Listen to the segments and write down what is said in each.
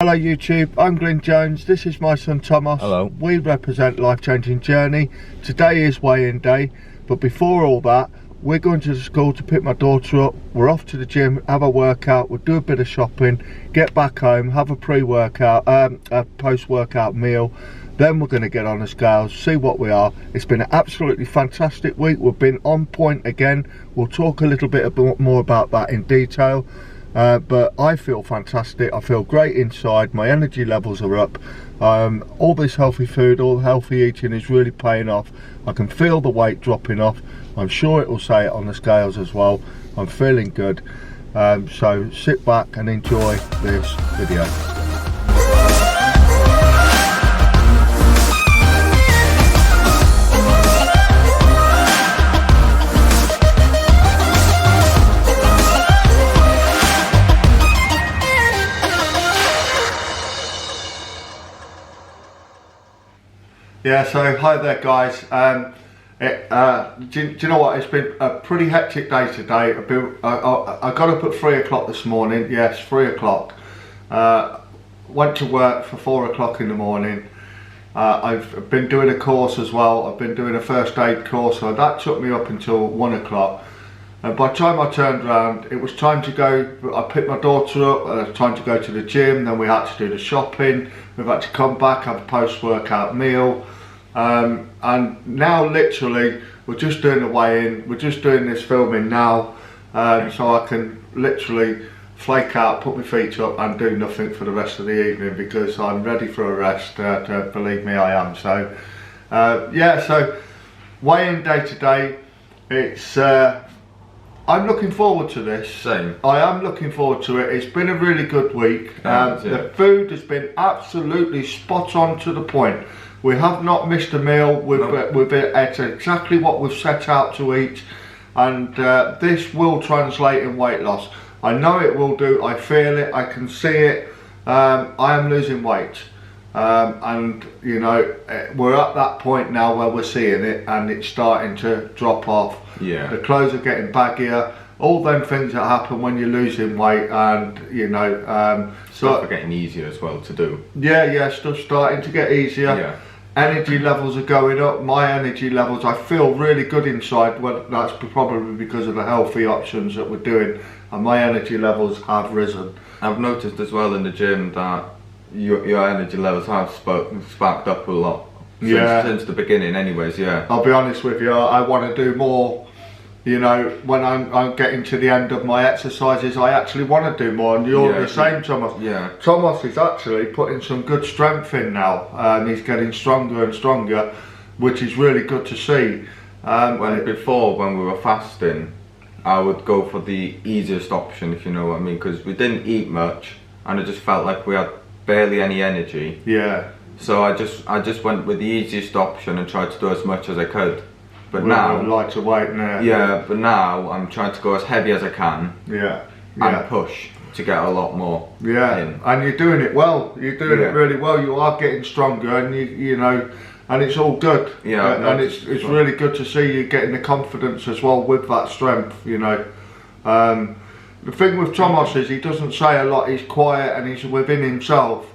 Hello YouTube, I'm Glyn Jones, this is my son Tomos. Hello. We represent Life Changing Journey. Today is weigh-in day, but before all that, we're going to the school to pick my daughter up. We're off to the gym, have a workout, we'll do a bit of shopping, get back home, have a pre-workout, a post-workout meal. Then we're going to get on the scales, see what we are. It's been an absolutely fantastic week. We've been on point again. We'll talk a little bit more about that in detail. But I feel fantastic. I feel great inside. My energy levels are up. All this healthy food, all the healthy eating is really paying off. I can feel the weight dropping off. I'm sure it will say it on the scales as well. I'm feeling good. So sit back and enjoy this video. Yeah, so hi there guys. Do you know what, it's been a pretty hectic day today. I got up at 3 o'clock this morning. Yes, 3 o'clock. Went to work for 4 o'clock in the morning. I've been doing a course as well. I've been doing a first aid course, so that took me up until 1 o'clock. And by the time I turned around, it was time to go. I picked my daughter up, it was time to go to the gym, then we had to do the shopping, we've had to come back, have a post-workout meal. And now literally we're just doing the weigh-in, we're just doing this filming now, so I can literally flake out, put my feet up and do nothing for the rest of the evening because I'm ready for a rest, believe me I am. So yeah, so weigh-in day today, it's I'm looking forward to this. Same. I am looking forward to it. It's been a really good week. The food has been absolutely spot on to the point. We have not missed a meal. We've ate exactly what we've set out to eat, and this will translate in weight loss. I know it will do. I feel it. I can see it. I am losing weight, and you know we're at that point now where we're seeing it, and it's starting to drop off. Yeah. The clothes are getting baggier. All them things that happen when you're losing weight, and you know, stuff are getting easier as well to do. Yeah, stuff's starting to get easier. Yeah. Energy levels are going up. My energy levels, I feel really good inside. Well, that's probably because of the healthy options that we're doing, and my energy levels have risen. I've noticed as well in the gym that your energy levels have sparked up a lot. Since the beginning anyways, yeah. I'll be honest with you, I want to do more. You know, when I'm getting to the end of my exercises, I actually want to do more, and you're the same, Tomos. Yeah. Tomos is actually putting some good strength in now, and he's getting stronger and stronger, which is really good to see. Before, when we were fasting, I would go for the easiest option, if you know what I mean, because we didn't eat much, and it just felt like we had barely any energy. Yeah. So I just went with the easiest option and tried to do as much as I could. But now, lighter weight now. Yeah, but now I'm trying to go as heavy as I can. Yeah. And push to get a lot more. Yeah. In. And you're doing it well. You're doing it really well. You are getting stronger, and you know, and it's all good. Yeah. And it's really good to see you getting the confidence as well with that strength. You know, the thing with Tomos is he doesn't say a lot. He's quiet and he's within himself.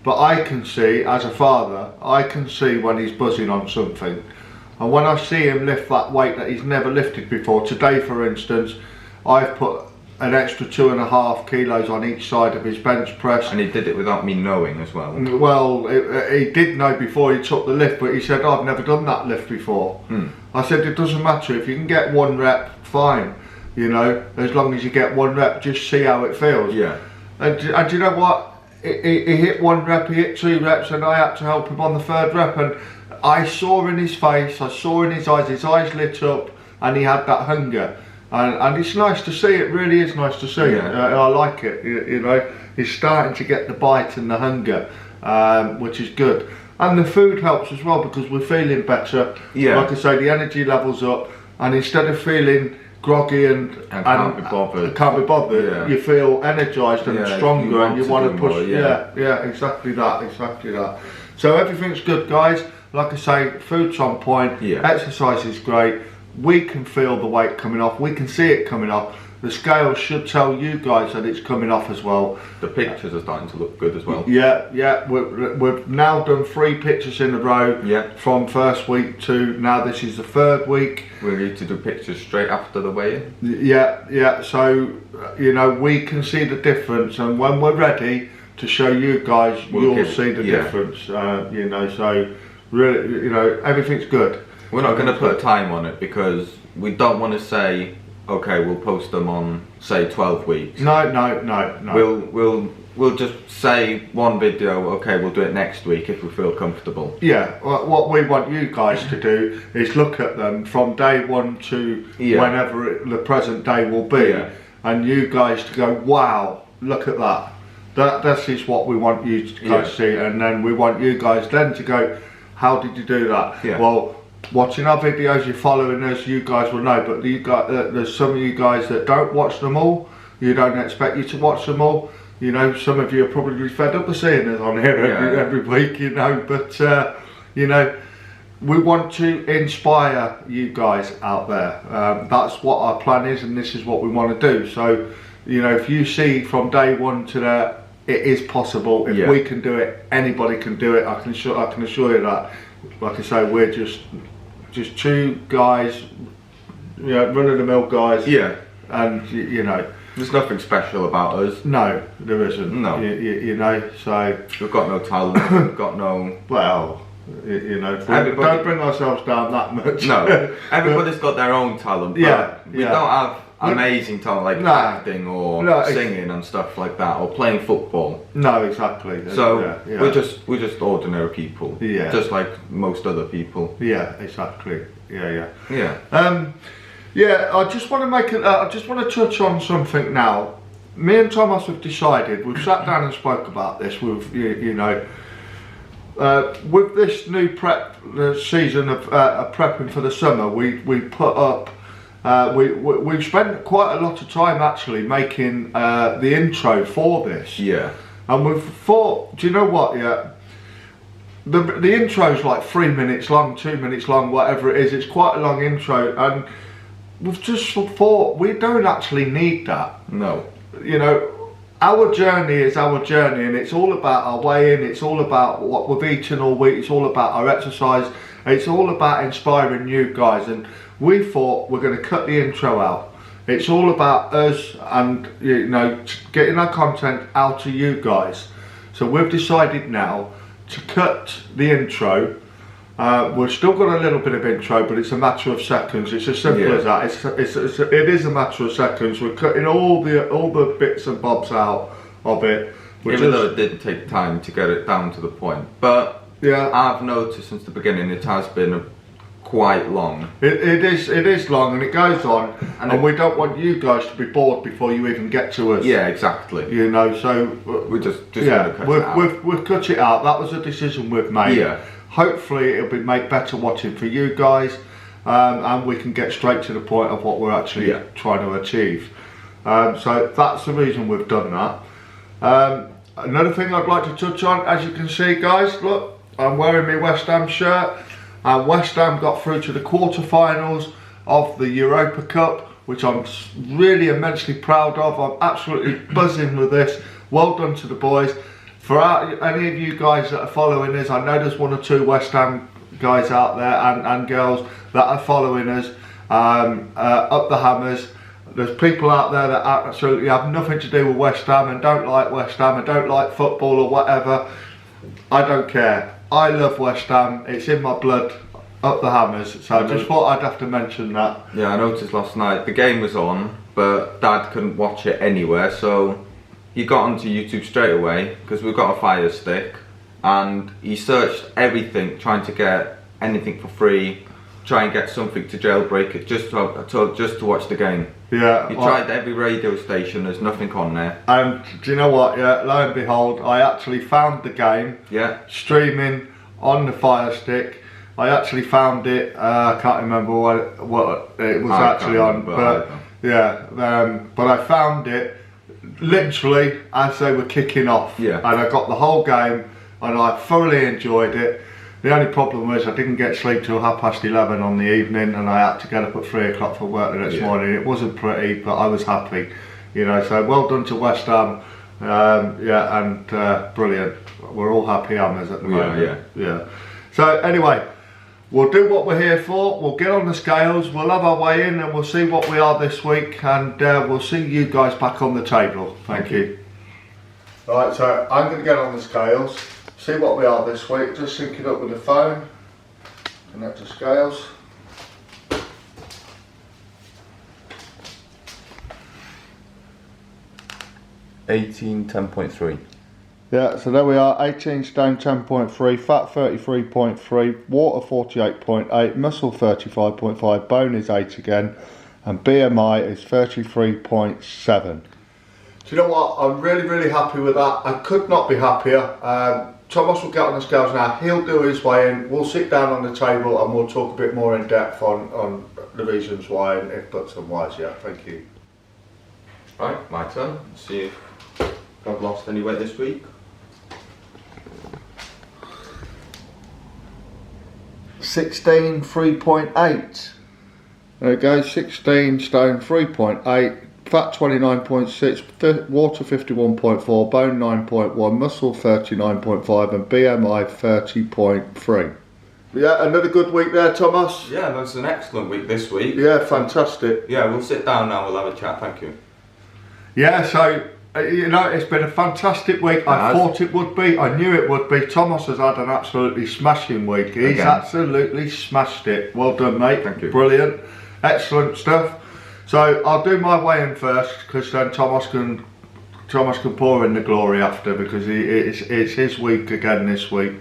But I can see, as a father, I can see when he's buzzing on something. And when I see him lift that weight that he's never lifted before, today for instance, I've put an extra 2.5 kilos on each side of his bench press. And he did it without me knowing as well. Well, he did know before he took the lift, but he said, oh, I've never done that lift before. I said, it doesn't matter, if you can get 1 rep, fine. You know, as long as you get 1 rep, just see how it feels. Yeah. And you know what? He hit 1 rep, he hit 2 reps, and I had to help him on the 3rd rep, and I saw in his face, I saw in his eyes lit up, and he had that hunger, and it's nice to see. It really is nice to see. I like it. You know, he's starting to get the bite and the hunger, which is good, and the food helps as well because we're feeling better. Yeah. Like I say, the energy levels up, and instead of feeling groggy and can't be bothered, you feel energized and stronger, and you want to push. More, yeah, exactly that. So everything's good, guys. Like I say, food's on point, exercise is great, we can feel the weight coming off, we can see it coming off. the scale should tell you guys that it's coming off as well. The pictures are starting to look good as well. Yeah, we've now done 3 pictures in a row. Yeah. From first week to now this is the 3rd week. We need to do pictures straight after the weigh-in. Yeah, so you know, we can see the difference, and when we're ready to show you guys, you'll see the difference. You know, so really, you know, everything's good. We're not going to put a time on it because we don't want to say, okay, we'll post them on, say, 12 weeks. No. We'll just say one video, okay, we'll do it next week if we feel comfortable. Yeah, what we want you guys to do is look at them from day 1 to whenever the present day will be, and you guys to go, wow, look at that. That is what we want you guys to see, and then we want you guys then to go, how did you do that? Well, watching our videos, you're following us, you guys will know, but you got, there's some of you guys that don't watch them all. You don't expect you to watch them all. You know, some of you are probably fed up of seeing us on here every week, you know, but you know, we want to inspire you guys out there. That's what our plan is, and this is what we want to do. So, you know, if you see from day 1 to there, it is possible. If we can do it, anybody can do it. I can assure you that. Like I say, we're just 2 guys, you know, run-of-the-mill guys. Yeah. And you know, there's nothing special about us. No, there isn't. No. You know, so we've got no talent. We've got no. Well, you know, don't bring ourselves down that much. No, everybody's got their own talent. But we don't have amazing talent like acting or singing and stuff like that, or playing football. No, exactly. So we're just ordinary people. Yeah. Just like most other people. Yeah, exactly. Yeah. Yeah, I just want to I just want to touch on something now. Me and Tomos have decided. We've sat down and spoke about this. With you know, with this new prep season of prepping for the summer, we put up. We've spent quite a lot of time actually making the intro for this. Yeah. And we've thought, do you know what? Yeah. The intro's like 3 minutes long, 2 minutes long, whatever it is. It's quite a long intro, and we've just thought we don't actually need that. No. You know, our journey is our journey, and it's all about our weigh-in, it's all about what we've eaten all week, it's all about our exercise, it's all about inspiring you guys, and we thought we're going to cut the intro out. It's all about us and, you know, getting our content out to you guys. So we've decided now to cut the intro. We've still got a little bit of intro, but it's a matter of seconds. It's as simple as that. It is a matter of seconds. We're cutting all the bits and bobs out of it. Even though it did take time to get it down to the point, but I've noticed since the beginning it has been quite long. It is long, and it goes on, and we don't want you guys to be bored before you even get to us. Yeah, exactly. You know, so we just cut it out. We've cut it out. That was a decision we've made. Yeah. Hopefully it'll make better watching for you guys, and we can get straight to the point of what we're actually trying to achieve. So that's the reason we've done that. Another thing I'd like to touch on, as you can see guys, look, I'm wearing my West Ham shirt, and West Ham got through to the quarterfinals of the Europa Cup, which I'm really immensely proud of. I'm absolutely buzzing with this. Well done to the boys. For any of you guys that are following us, I know there's 1 or 2 West Ham guys out there and girls that are following us, up the hammers. There's people out there that absolutely have nothing to do with West Ham and don't like West Ham and don't like football or whatever. I don't care. I love West Ham. It's in my blood, up the hammers. So I just thought I'd have to mention that. Yeah, I noticed last night the game was on, but Dad couldn't watch it anywhere, so he got onto YouTube straight away because we've got a Fire Stick, and he searched everything trying to get anything for free, try and get something to jailbreak it just to watch the game. Yeah. He tried every radio station, there's nothing on there. And do you know what? Yeah, lo and behold, I actually found the game. Yeah. Streaming on the Fire Stick. I actually found it. I can't remember what it was actually on, but but I found it literally as they were kicking off, and I got the whole game, and I thoroughly enjoyed it. The only problem was I didn't get sleep till 11:30 on the evening, and I had to get up at 3 o'clock for work the next morning. It wasn't pretty, but I was happy, you know. So well done to West Ham, and brilliant. We're all happy hammers at the moment. Yeah. So anyway, we'll do what we're here for. We'll get on the scales. We'll have our weigh in, and we'll see what we are this week, and we'll see you guys back on the table. Thank you. Right, so I'm going to get on the scales. See what we are this week. Just sync it up with the phone. Connect to scales. $18.10.3. Yeah, so there we are. 18 stone 10.3, fat 33.3, water 48.8, muscle 35.5, bone is 8 again, and BMI is 33.7. Do you know what? I'm really happy with that. I could not be happier. Tomos will get on the scales now. He'll do his weigh in. We'll sit down on the table and we'll talk a bit more in depth on the reasons why and if buts and whys. Yeah, thank you. Right, my turn. See if I've lost any weight this week. 16 3.8. There we go. 16 stone 3.8. Fat 29.6, water 51.4, bone 9.1, muscle 39.5, and BMI 30.3. Yeah, another good week there, Tomos. Yeah, that's an excellent week this week. Yeah, fantastic. Yeah, we'll sit down now, we'll have a chat, thank you. Yeah, so, you know, it's been a fantastic week. I thought it would be, I knew it would be. Tomos has had an absolutely smashing week. He's absolutely smashed it. Well done, mate. Thank you. Brilliant. Excellent stuff. So I'll do my weigh-in first, because then Tomos can pour in the glory after, because it's his week again this week.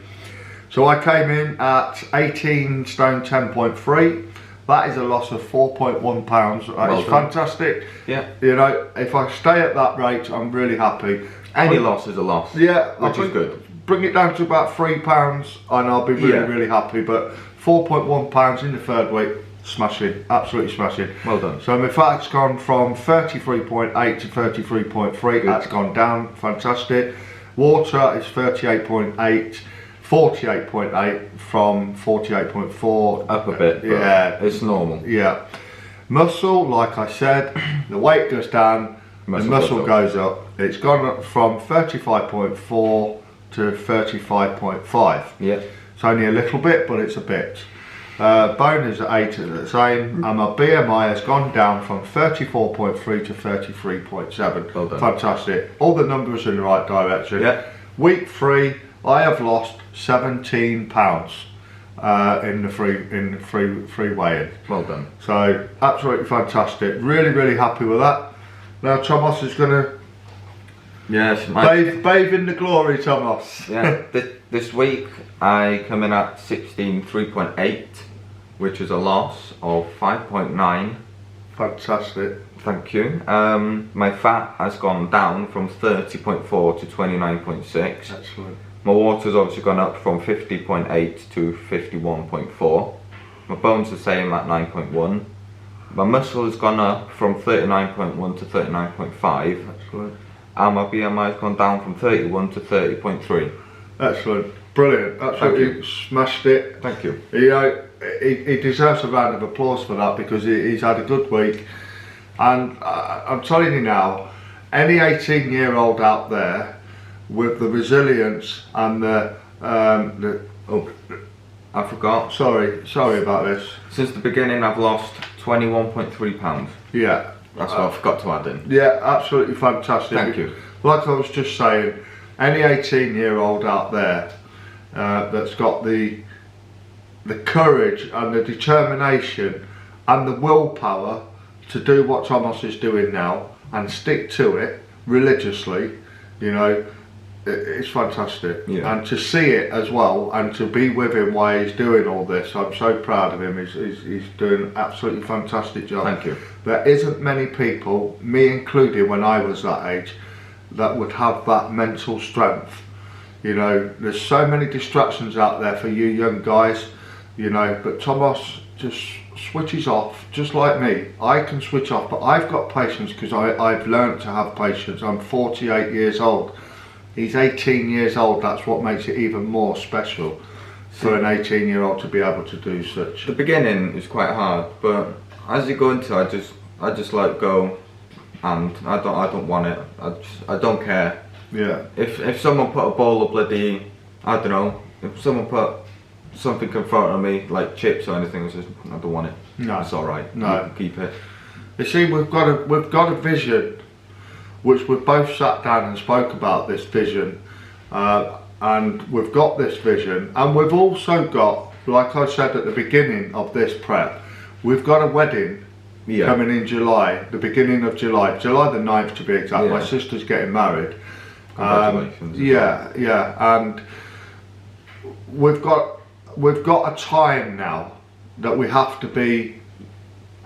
So I came in at 18 stone 10.3. That is a loss of 4.1 pounds. That is fantastic. Yeah. You know, if I stay at that rate, I'm really happy. Any loss is a loss. Yeah, which is good. Bring it down to about £3 and I'll be really happy. But 4.1 pounds in the third week. Smashing, absolutely smashing. Well done. So my fat's gone from 33.8 to 33.3. That's gone down, fantastic. Water is 38.8, 48.8 from 48.4. Up a bit, yeah. It's normal. Yeah. Muscle, like I said, the weight goes down, the muscle goes up. It's gone up from 35.4 to 35.5. Yeah. It's only a little bit, but it's a bit. Bone is at 8 at the same, and my BMI has gone down from 34.3 to 33.7. Well done. Fantastic. All the numbers in the right direction. Yeah. Week 3, I have lost 17 pounds in the free weigh-in. Well done. So absolutely fantastic. Really happy with that. Now Tomos is going to bathe in the glory, Tomos. Yeah. This week I come in at 16.3.8, which is a loss of 5.9. Fantastic. Thank you. My fat has gone down from 30.4 to 29.6. Excellent. My water's obviously gone up from 50.8 to 51.4. My bone's the same at 9.1. My muscle has gone up from 39.1 to 39.5. Excellent. And my BMI has gone down from 31 to 30.3. Excellent. Brilliant. Absolutely smashed it. Thank you. You know, he deserves a round of applause for that, because he's had a good week. And I'm telling you now, any 18-year-old out there with the resilience and oh, I forgot. Sorry about this. Since the beginning, I've lost 21.3 pounds. Yeah. That's what I forgot to add in. Yeah, absolutely fantastic. Thank you. Like I was just saying, any 18-year-old out there that's got the courage and the determination and the willpower to do what Tomos is doing now and stick to it religiously, you know, it's fantastic. Yeah. And to see it as well, and to be with him while he's doing all this, I'm so proud of him. He's doing an absolutely fantastic job. Thank you. There isn't many people, me included when I was that age, that would have that mental strength. You know, there's so many distractions out there for you young guys, you know, but Tomos just switches off, just like me. I can switch off, but I've got patience, because I've learned to have patience. I'm 48 years old. He's 18 years old. That's what makes it even more special. for an 18-year-old to be able to do such. The beginning is quite hard, but as you go into it, I just let go, and I don't want it. I don't care. Yeah. If someone put a bowl of bloody, I don't know, if someone put something in front of me like chips or anything, I don't want it. No. It's all right. No. You can keep it. You see, we've got a vision, which we've both sat down and spoke about this vision, and we've got this vision, and we've also got, like I said at the beginning of this prep, we've got a wedding coming in July, the beginning of July the 9th to be exact. My sister's getting married. Congratulations. Yeah, and we've got a time now that we have to be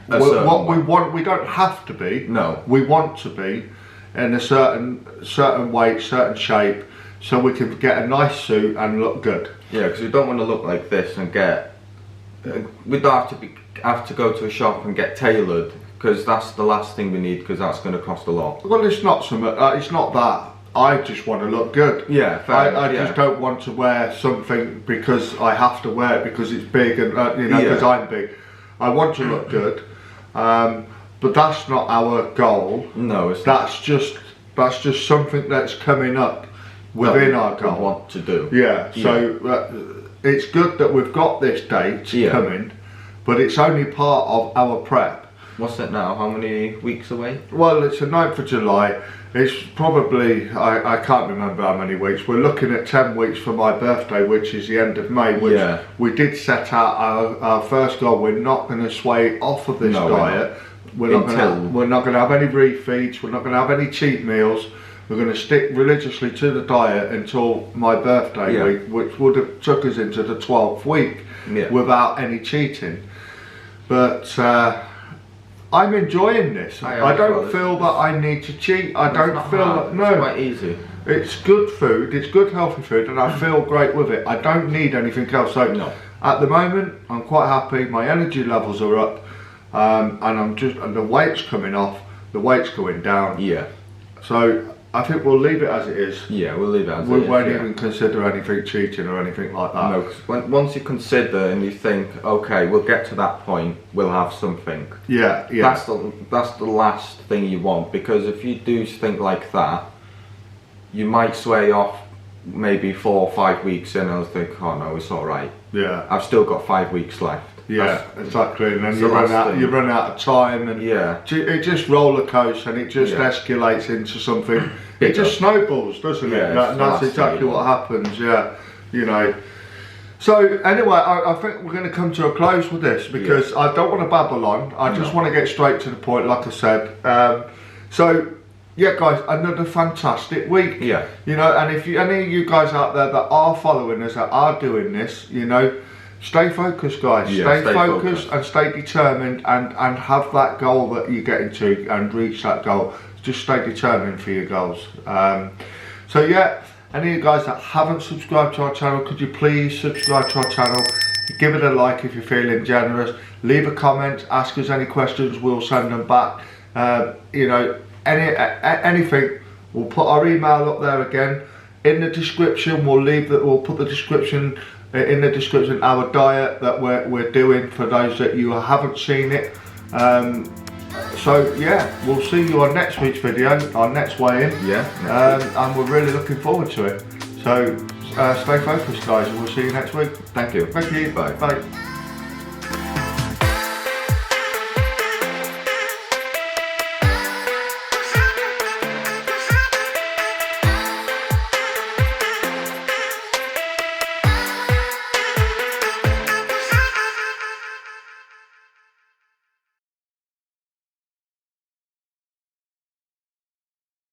what we want. We don't have to be. No. We want to be in a certain weight, certain shape, so we can get a nice suit and look good. Yeah, because we don't want to look like this and get. We don't have to go to a shop and get tailored, because that's the last thing we need, because that's going to cost a lot. Well, it's not it's not that. I just want to look good. Yeah, fair enough, I just don't want to wear something because I have to wear it because it's big and because I'm big. I want to look good, but that's not our goal. No, it's that's just something that's coming up within our goal. Want to do. Yeah. So it's good that we've got this date coming, but it's only part of our prep. What's it now? How many weeks away? Well, it's the 9th of July. It's probably, I can't remember how many weeks. We're looking at 10 weeks for my birthday, which is the end of May, which we did set out our first goal. We're not going to sway off of this diet. We're not going to have any refeeds. We're not going to have any cheat meals. We're going to stick religiously to the diet until my birthday week, which would have took us into the 12th week without any cheating. But I'm enjoying this. I don't feel that I need to cheat. I don't feel no. It's quite easy. It's good food. It's good healthy food, and I feel great with it. I don't need anything else. So at the moment, I'm quite happy. My energy levels are up, and and the weight's coming off. The weight's going down. Yeah. So I think we'll leave it as it is. Yeah, we'll leave it as it is. We won't even consider anything cheating or anything like that. No, because once you consider and you think, okay, we'll get to that point, we'll have something. Yeah. That's the last thing you want, because if you do think like that, you might sway off maybe 4 or 5 weeks in and think, oh no, it's all right. Yeah. I've still got 5 weeks left. Yeah, exactly, and then you run out of time, and it just roller coasts, and it just escalates into something. It just snowballs, doesn't it? That's exactly what happens. Yeah, So anyway, I think we're going to come to a close with this, because I don't want to babble on. I just want to get straight to the point, like I said. So yeah, guys, another fantastic week. Yeah. And if any of you guys out there that are following us, that are doing this, stay focused, guys. Stay focused and stay determined, and have that goal that you're getting to, and reach that goal. Just stay determined for your goals. So yeah, any of you guys that haven't subscribed to our channel, could you please subscribe to our channel? Give it a like if you're feeling generous. Leave a comment. Ask us any questions. We'll send them back. Anything. We'll put our email up there again in the description. We'll put the description. In the description, our diet that we're doing for those that you haven't seen it. So yeah, we'll see you on next week's video, our next weigh-in. And we're really looking forward to it. So stay focused, guys, and we'll see you next week. Thank you. Bye.